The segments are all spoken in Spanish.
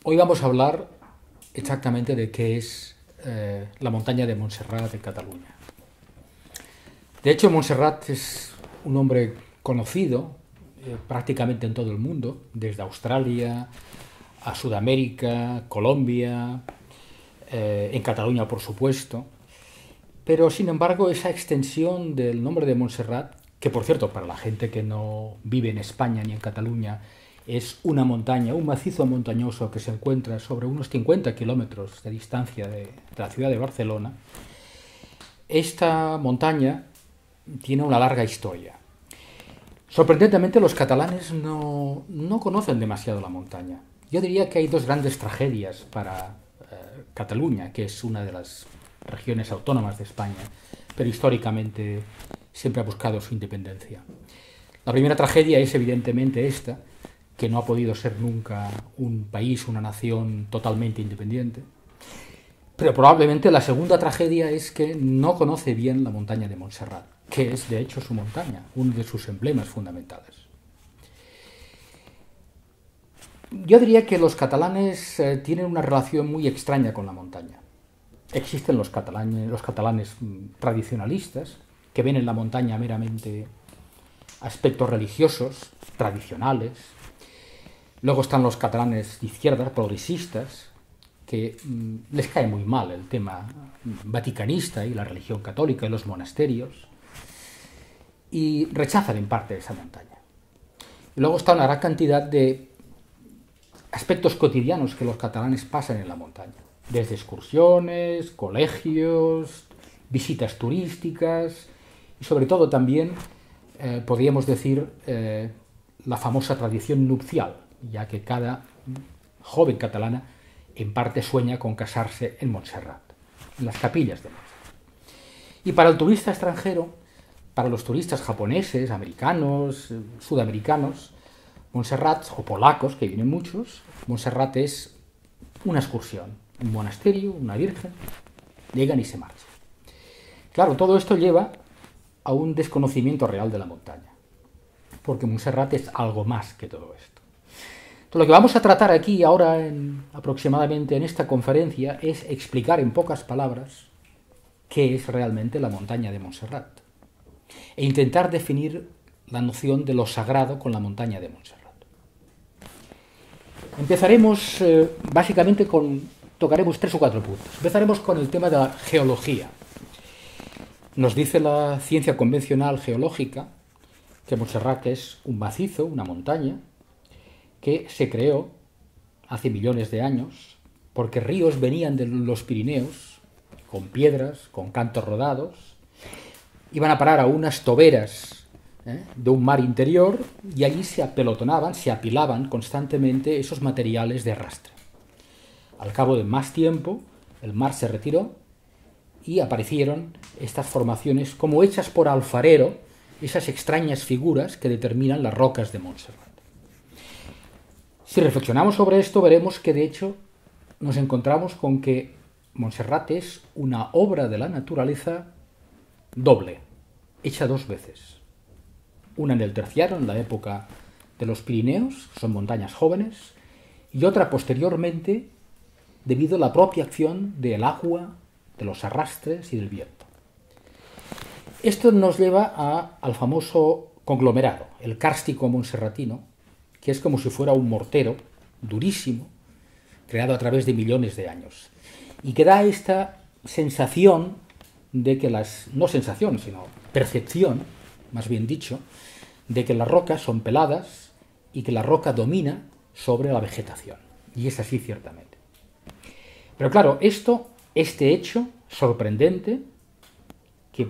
Hoy vamos a hablar exactamente de qué es la montaña de Montserrat en Cataluña. De hecho, Montserrat es un nombre conocido prácticamente en todo el mundo, desde Australia a Sudamérica, Colombia, en Cataluña por supuesto. Pero sin embargo, esa extensión del nombre de Montserrat, que por cierto, para la gente que no vive en España ni en Cataluña, es una montaña, un macizo montañoso que se encuentra sobre unos 50 kilómetros de distancia de la ciudad de Barcelona. Esta montaña tiene una larga historia. Sorprendentemente, los catalanes no conocen demasiado la montaña. Yo diría que hay dos grandes tragedias para Cataluña, que es una de las regiones autónomas de España, pero históricamente siempre ha buscado su independencia. La primera tragedia es evidentemente esta, que no ha podido ser nunca un país, una nación totalmente independiente. Pero probablemente la segunda tragedia es que no conoce bien la montaña de Montserrat, que es de hecho su montaña, uno de sus emblemas fundamentales. Yo diría que los catalanes tienen una relación muy extraña con la montaña. Existen los catalanes tradicionalistas, que ven en la montaña meramente aspectos religiosos, tradicionales. Luego están los catalanes de izquierda, progresistas, que les cae muy mal el tema vaticanista y la religión católica y los monasterios, y rechazan en parte esa montaña. Y luego está una gran cantidad de aspectos cotidianos que los catalanes pasan en la montaña, desde excursiones, colegios, visitas turísticas y sobre todo también, podríamos decir, la famosa tradición nupcial, ya que cada joven catalana en parte sueña con casarse en Montserrat, en las capillas de Montserrat. Y para el turista extranjero, para los turistas japoneses, americanos, sudamericanos, Montserrat, o polacos, que vienen muchos, Montserrat es una excursión, un monasterio, una virgen, llegan y se marchan. Claro, todo esto lleva a un desconocimiento real de la montaña, porque Montserrat es algo más que todo esto. Entonces, lo que vamos a tratar aquí ahora, aproximadamente en esta conferencia, es explicar en pocas palabras qué es realmente la montaña de Montserrat e intentar definir la noción de lo sagrado con la montaña de Montserrat. Empezaremos básicamente tocaremos 3 o 4 puntos. Empezaremos con el tema de la geología. Nos dice la ciencia convencional geológica que Montserrat es un macizo, una montaña, que se creó hace millones de años porque ríos venían de los Pirineos con piedras, con cantos rodados, iban a parar a unas toberas de un mar interior y allí se apelotonaban, se apilaban constantemente esos materiales de arrastre. Al cabo de más tiempo, el mar se retiró y aparecieron estas formaciones como hechas por alfarero, esas extrañas figuras que determinan las rocas de Montserrat. Si reflexionamos sobre esto, veremos que de hecho nos encontramos con que Montserrat es una obra de la naturaleza doble, hecha 2 veces. Una en el Terciario, en la época de los Pirineos, son montañas jóvenes, y otra posteriormente debido a la propia acción del agua, de los arrastres y del viento. Esto nos lleva al famoso conglomerado, el kárstico monserratino, que es como si fuera un mortero durísimo, creado a través de millones de años, y que da esta sensación de que no sensación, sino percepción, más bien dicho, de que las rocas son peladas y que la roca domina sobre la vegetación. Y es así ciertamente. Pero claro, este hecho sorprendente, que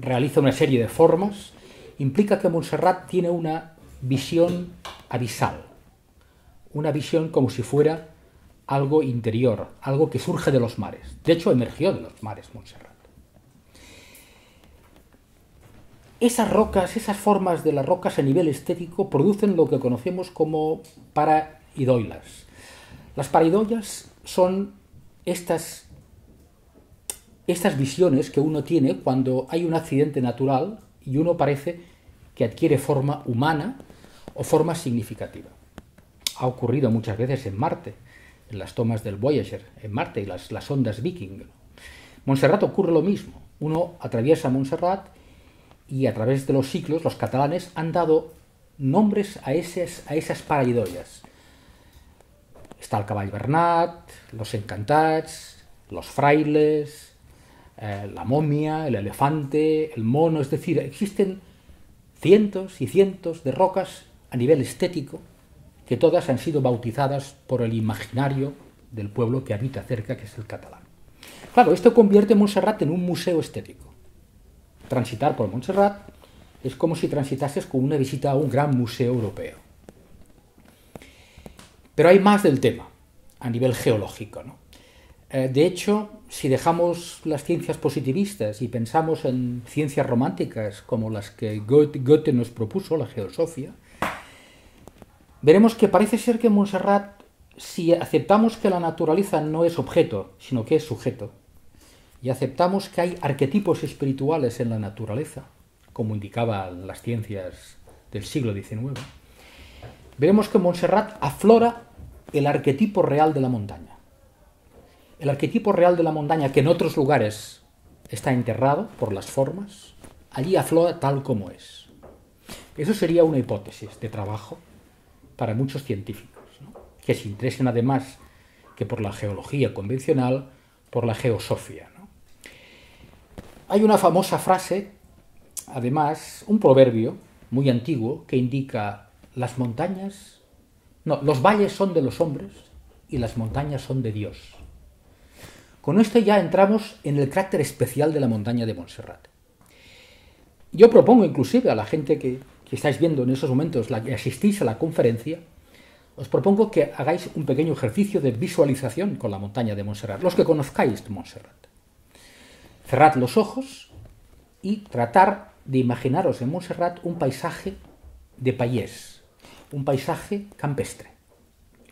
realiza una serie de formas, implica que Montserrat tiene una visión abisal, una visión como si fuera algo interior, algo que surge de los mares. De hecho, emergió de los mares Montserrat. Esas rocas, esas formas de las rocas a nivel estético producen lo que conocemos como paraidoilas. Las paraidoilas son estas visiones que uno tiene cuando hay un accidente natural y uno parece que adquiere forma humana o forma significativa. Ha ocurrido muchas veces en Marte. en las tomas del Voyager en Marte y las sondas Viking. Montserrat ocurre lo mismo. Uno atraviesa Montserrat y a través de los siglos los catalanes han dado nombres a esas pareidoias. Está el cavall Bernat, los encantats, los frailes, la momia, el elefante, el mono. Es decir, existen cientos y cientos de rocas a nivel estético que todas han sido bautizadas por el imaginario del pueblo que habita cerca, que es el catalán. Claro, esto convierte Montserrat en un museo estético. Transitar por Montserrat es como si transitases con una visita a un gran museo europeo. Pero hay más del tema, a nivel geológico, ¿no? De hecho, si dejamos las ciencias positivistas y pensamos en ciencias románticas como las que Goethe nos propuso, la geosofía, veremos que parece ser que Montserrat, si aceptamos que la naturaleza no es objeto, sino que es sujeto, y aceptamos que hay arquetipos espirituales en la naturaleza, como indicaban las ciencias del siglo XIX, veremos que Montserrat aflora el arquetipo real de la montaña. El arquetipo real de la montaña, que en otros lugares está enterrado por las formas, allí aflora tal como es. Eso sería una hipótesis de trabajo para muchos científicos, ¿no?, que se interesen además que por la geología convencional, por la geosofía, ¿no? Hay una famosa frase, además, un proverbio muy antiguo que indica los valles son de los hombres y las montañas son de Dios. Con esto ya entramos en el carácter especial de la montaña de Montserrat. Yo propongo inclusive a la gente que estáis viendo en esos momentos, que asistís a la conferencia, os propongo que hagáis un pequeño ejercicio de visualización con la montaña de Montserrat, los que conozcáis Montserrat. Cerrad los ojos y tratar de imaginaros en Montserrat un paisaje de payés, un paisaje campestre,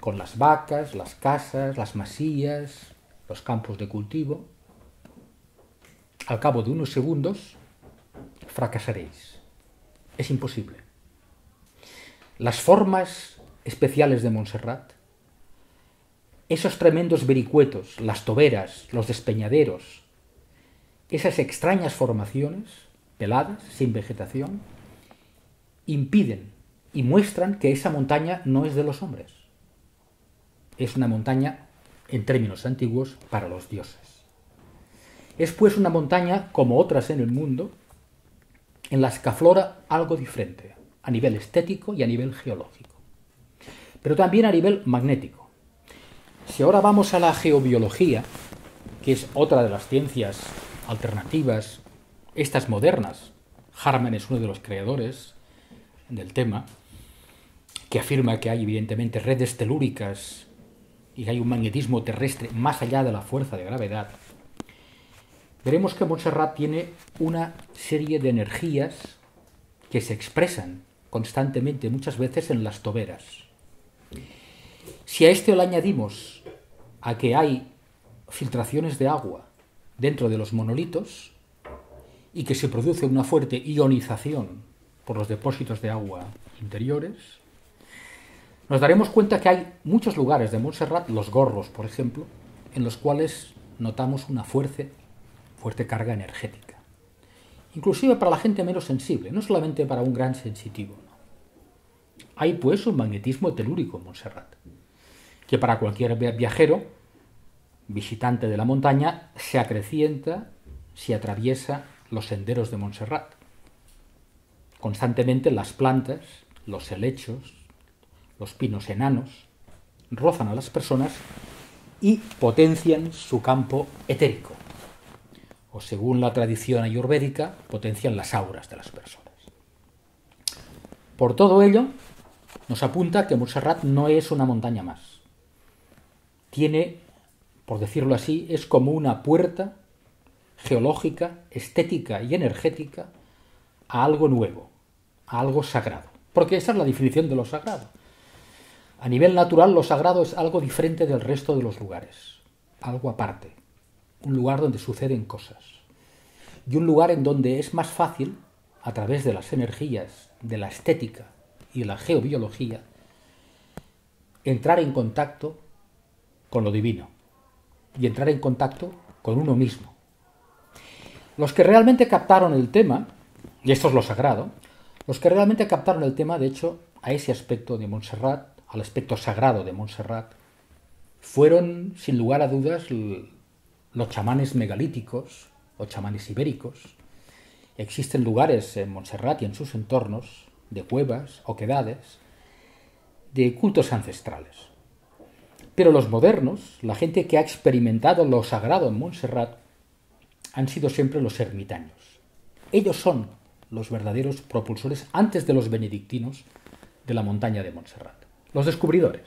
con las vacas, las casas, las masías, los campos de cultivo. Al cabo de unos segundos fracasaréis. Es imposible. Las formas especiales de Montserrat, esos tremendos vericuetos, las toberas, los despeñaderos, esas extrañas formaciones, peladas, sin vegetación, impiden y muestran que esa montaña no es de los hombres. Es una montaña, en términos antiguos, para los dioses. Es pues una montaña, como otras en el mundo, en las que aflora algo diferente, a nivel estético y a nivel geológico, pero también a nivel magnético. Si ahora vamos a la geobiología, que es otra de las ciencias alternativas, estas modernas, Harman es uno de los creadores del tema, que afirma que hay evidentemente redes telúricas y que hay un magnetismo terrestre más allá de la fuerza de gravedad, veremos que Montserrat tiene una serie de energías que se expresan constantemente, muchas veces en las toberas. Si a esto le añadimos a que hay filtraciones de agua dentro de los monolitos y que se produce una fuerte ionización por los depósitos de agua interiores, nos daremos cuenta que hay muchos lugares de Montserrat, los Gorros, por ejemplo, en los cuales notamos una fuerte carga energética. Inclusive para la gente menos sensible, no solamente para un gran sensitivo, ¿no? Hay pues un magnetismo telúrico en Montserrat, que para cualquier viajero, visitante de la montaña, se acrecienta si atraviesa los senderos de Montserrat. Constantemente las plantas, los helechos, los pinos enanos, rozan a las personas y potencian su campo etérico, o según la tradición ayurvédica, potencian las auras de las personas. Por todo ello, nos apunta que Montserrat no es una montaña más. Tiene, por decirlo así, es como una puerta geológica, estética y energética a algo nuevo, a algo sagrado. Porque esa es la definición de lo sagrado. A nivel natural, lo sagrado es algo diferente del resto de los lugares, algo aparte, un lugar donde suceden cosas, y un lugar en donde es más fácil, a través de las energías, de la estética y de la geobiología, entrar en contacto con lo divino y entrar en contacto con uno mismo. Los que realmente captaron el tema, y esto es lo sagrado, los que realmente captaron el tema, de hecho, a ese aspecto de Montserrat, al aspecto sagrado de Montserrat, fueron, sin lugar a dudas, los chamanes megalíticos o chamanes ibéricos. Existen lugares en Montserrat y en sus entornos de cuevas, oquedades, de cultos ancestrales. Pero los modernos, la gente que ha experimentado lo sagrado en Montserrat, han sido siempre los ermitaños. Ellos son los verdaderos propulsores, antes de los benedictinos, de la montaña de Montserrat. Los descubridores.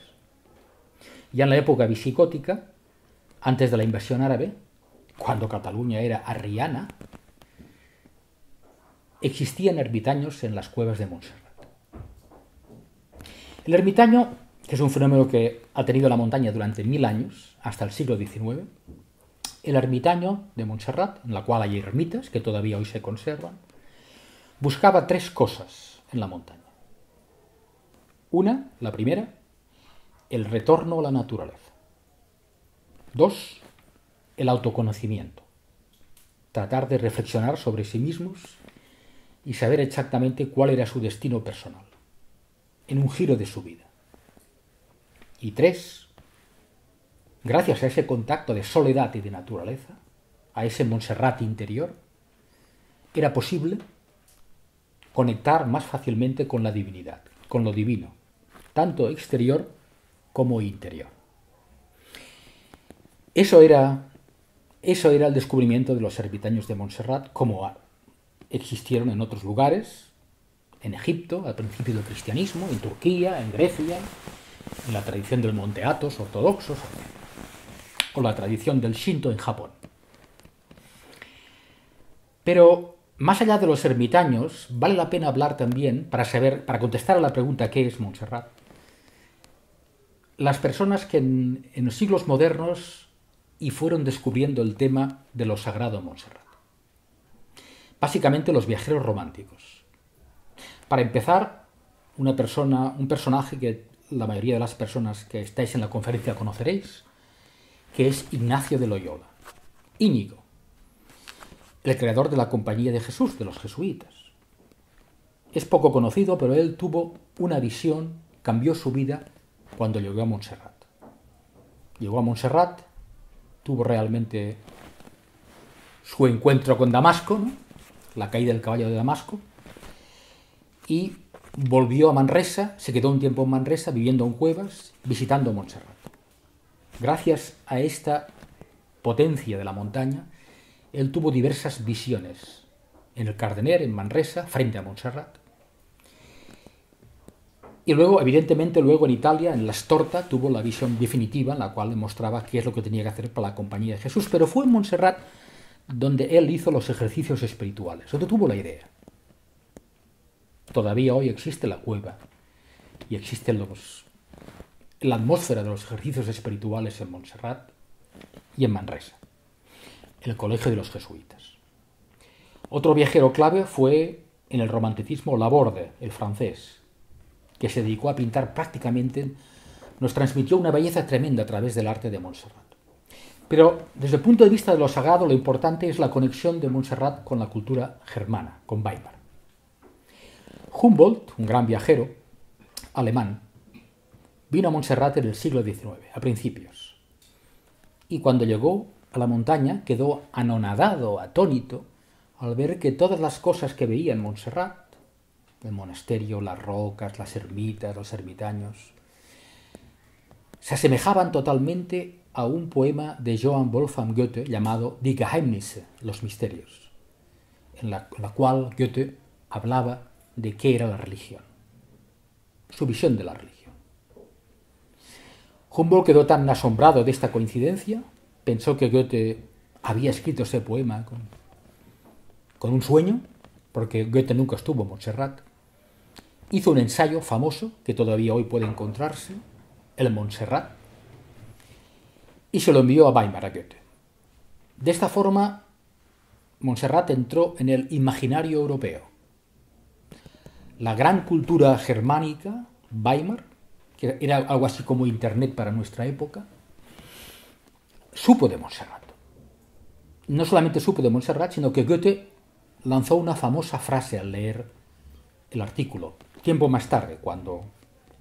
Ya en la época visigótica, antes de la invasión árabe, cuando Cataluña era arriana, existían ermitaños en las cuevas de Montserrat. El ermitaño, que es un fenómeno que ha tenido la montaña durante 1000 años, hasta el siglo XIX, el ermitaño de Montserrat, en la cual hay ermitas que todavía hoy se conservan, buscaba 3 cosas en la montaña. Una, la primera, el retorno a la naturaleza. 2, el autoconocimiento. Tratar de reflexionar sobre sí mismos y saber exactamente cuál era su destino personal, en un giro de su vida. Y 3, gracias a ese contacto de soledad y de naturaleza, a ese Montserrat interior, era posible conectar más fácilmente con la divinidad, con lo divino, tanto exterior como interior. Eso era el descubrimiento de los ermitaños de Montserrat, como existieron en otros lugares, en Egipto, al principio del cristianismo, en Turquía, en Grecia, en la tradición del Monte Athos ortodoxos, o la tradición del Shinto en Japón. Pero más allá de los ermitaños, vale la pena hablar también, para contestar a la pregunta ¿qué es Montserrat?, las personas que en los siglos modernos y fueron descubriendo el tema de lo sagrado en Montserrat. Básicamente los viajeros románticos. Para empezar, un personaje que la mayoría de las personas que estáis en la conferencia conoceréis, que es Ignacio de Loyola, Íñigo, el creador de la Compañía de Jesús, de los jesuitas. Es poco conocido, pero él tuvo una visión, cambió su vida cuando llegó a Montserrat. Llegó a Montserrat, tuvo realmente su encuentro con Damasco, ¿no?, la caída del caballo de Damasco, y volvió a Manresa, se quedó un tiempo en Manresa viviendo en cuevas, visitando Montserrat. Gracias a esta potencia de la montaña, él tuvo diversas visiones en el Cardener, en Manresa, frente a Montserrat. Y luego, evidentemente, en Italia, en la Storta, tuvo la visión definitiva en la cual le mostraba qué es lo que tenía que hacer para la Compañía de Jesús. Pero fue en Montserrat donde él hizo los ejercicios espirituales, donde tuvo la idea. Todavía hoy existe la cueva y existe la atmósfera de los ejercicios espirituales en Montserrat y en Manresa, el Colegio de los Jesuitas. Otro viajero clave fue en el romanticismo Laborde, el francés, que se dedicó a pintar prácticamente, nos transmitió una belleza tremenda a través del arte de Montserrat. Pero desde el punto de vista de lo sagrado, lo importante es la conexión de Montserrat con la cultura germana, con Weimar. Humboldt, un gran viajero alemán, vino a Montserrat en el siglo XIX, a principios. Y cuando llegó a la montaña quedó anonadado, atónito, al ver que todas las cosas que veía en Montserrat, el monasterio, las rocas, las ermitas, los ermitaños, se asemejaban totalmente a un poema de Johann Wolfgang Goethe llamado Die Geheimnisse, los misterios, en la cual Goethe hablaba de qué era la religión, su visión de la religión. Humboldt quedó tan asombrado de esta coincidencia, pensó que Goethe había escrito ese poema con un sueño, porque Goethe nunca estuvo en Montserrat. Hizo un ensayo famoso, que todavía hoy puede encontrarse, el Montserrat, y se lo envió a Weimar, a Goethe. De esta forma, Montserrat entró en el imaginario europeo. La gran cultura germánica, Weimar, que era algo así como Internet para nuestra época, supo de Montserrat. No solamente supo de Montserrat, sino que Goethe lanzó una famosa frase al leer el artículo, tiempo más tarde, cuando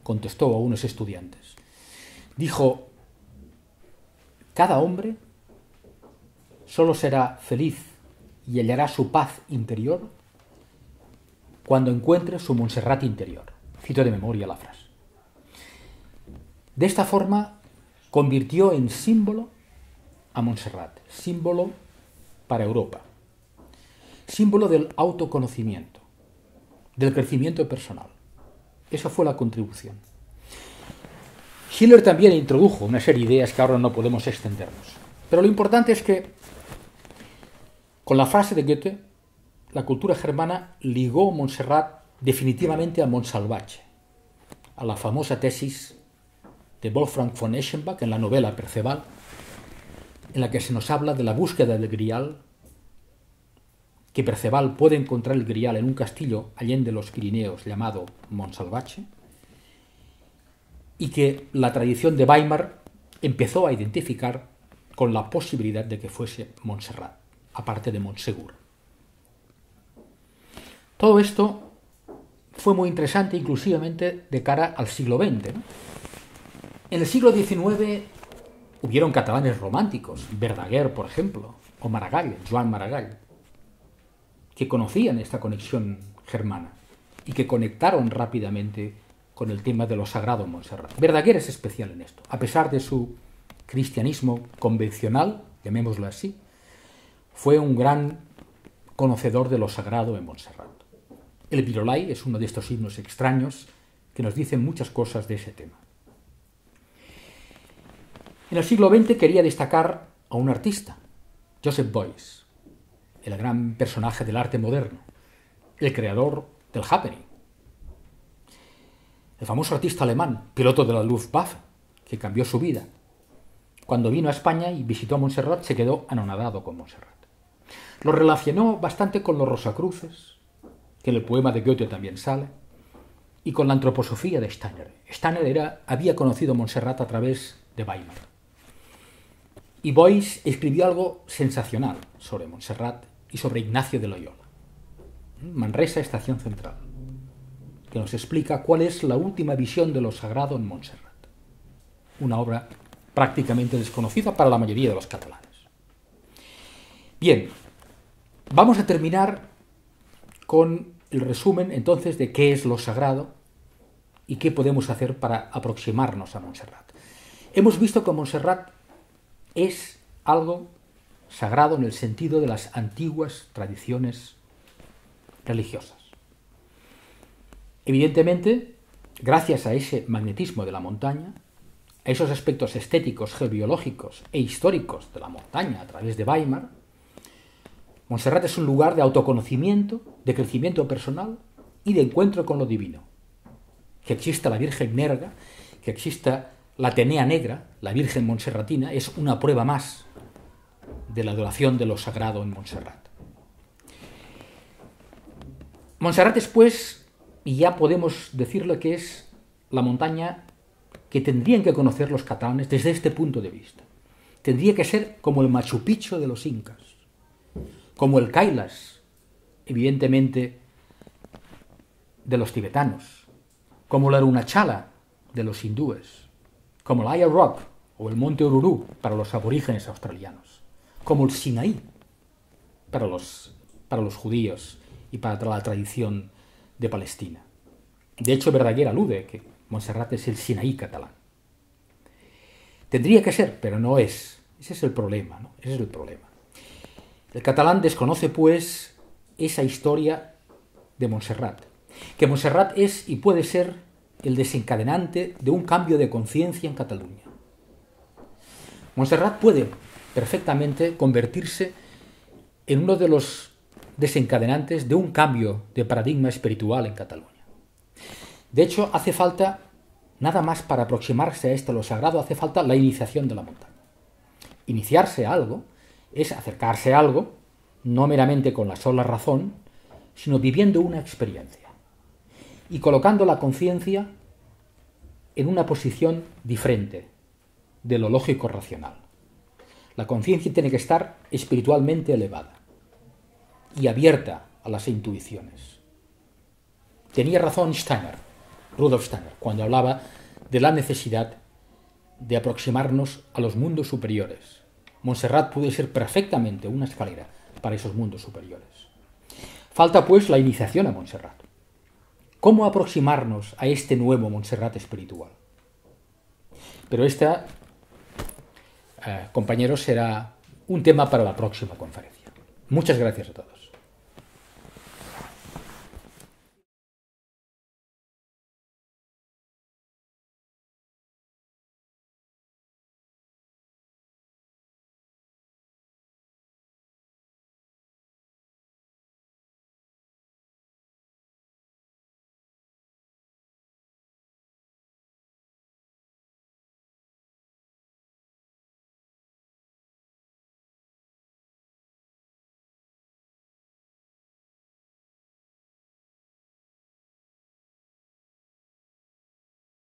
contestó a unos estudiantes. Dijo: cada hombre solo será feliz y hallará su paz interior cuando encuentre su Montserrat interior. Cito de memoria la frase. De esta forma convirtió en símbolo a Montserrat, símbolo para Europa, símbolo del autoconocimiento, del crecimiento personal. Esa fue la contribución. Schiller también introdujo una serie de ideas que ahora no podemos extendernos. Pero lo importante es que, con la frase de Goethe, la cultura germana ligó Montserrat definitivamente a Montsalvatge, a la famosa tesis de Wolfgang von Eschenbach en la novela Perceval, en la que se nos habla de la búsqueda del Grial, que Perceval puede encontrar el Grial en un castillo allende los Pirineos llamado Montsalvatge, y que la tradición de Weimar empezó a identificar con la posibilidad de que fuese Montserrat, aparte de Montsegur. Todo esto fue muy interesante inclusivamente de cara al siglo XX, ¿no? En el siglo XIX hubieron catalanes románticos, Verdaguer, por ejemplo, o Maragall, Joan Maragall, que conocían esta conexión germana y que conectaron rápidamente con el tema de lo sagrado en Montserrat. Verdaguer es especial en esto. A pesar de su cristianismo convencional, llamémoslo así, fue un gran conocedor de lo sagrado en Montserrat. El Virolai es uno de estos himnos extraños que nos dicen muchas cosas de ese tema. En el siglo XX quería destacar a un artista, Joseph Beuys, el gran personaje del arte moderno, el creador del happening, el famoso artista alemán, piloto de la Luftwaffe, que cambió su vida. Cuando vino a España y visitó a Montserrat, se quedó anonadado con Montserrat. Lo relacionó bastante con los Rosacruces, que en el poema de Goethe también sale, y con la antroposofía de Steiner. Steiner había conocido a Montserrat a través de Weimar. Y Beuys escribió algo sensacional sobre Montserrat y sobre Ignacio de Loyola. Manresa, Estación Central, que nos explica cuál es la última visión de lo sagrado en Montserrat. Una obra prácticamente desconocida para la mayoría de los catalanes. Bien, vamos a terminar con el resumen entonces de qué es lo sagrado y qué podemos hacer para aproximarnos a Montserrat. Hemos visto que Montserrat es algo sagrado en el sentido de las antiguas tradiciones religiosas. Evidentemente, gracias a ese magnetismo de la montaña, a esos aspectos estéticos, geobiológicos e históricos de la montaña a través de Weimar, Montserrat es un lugar de autoconocimiento, de crecimiento personal y de encuentro con lo divino. Que exista la Virgen Nerga, que exista la Atenea Negra, la Virgen Montserratina, es una prueba más de la adoración de lo sagrado en Montserrat. Montserrat es, pues, y ya podemos decirlo, que es la montaña que tendrían que conocer los catalanes desde este punto de vista. Tendría que ser como el Machu Picchu de los incas, como el Kailas, evidentemente, de los tibetanos, como la Arunachala de los hindúes, como el Ayia Rock o el Monte Ururú para los aborígenes australianos, como el Sinaí para los judíos y para la tradición de Palestina. De hecho, Verdaguer alude que Montserrat es el Sinaí catalán. Tendría que ser, pero no es. Ese es el problema, ¿no? Ese es el problema. El catalán desconoce, pues, esa historia de Montserrat. Que Montserrat es y puede ser el desencadenante de un cambio de conciencia en Cataluña. Montserrat puede perfectamente convertirse en uno de los desencadenantes de un cambio de paradigma espiritual en Cataluña. De hecho, hace falta, nada más para aproximarse a esto, lo sagrado, hace falta la iniciación de la montaña. Iniciarse a algo es acercarse a algo, no meramente con la sola razón, sino viviendo una experiencia y colocando la conciencia en una posición diferente de lo lógico racional. La conciencia tiene que estar espiritualmente elevada y abierta a las intuiciones. Tenía razón Steiner, Rudolf Steiner, cuando hablaba de la necesidad de aproximarnos a los mundos superiores. Montserrat puede ser perfectamente una escalera para esos mundos superiores. Falta, pues, la iniciación a Montserrat. ¿Cómo aproximarnos a este nuevo Montserrat espiritual? Pero esta, compañeros, será un tema para la próxima conferencia. Muchas gracias a todos.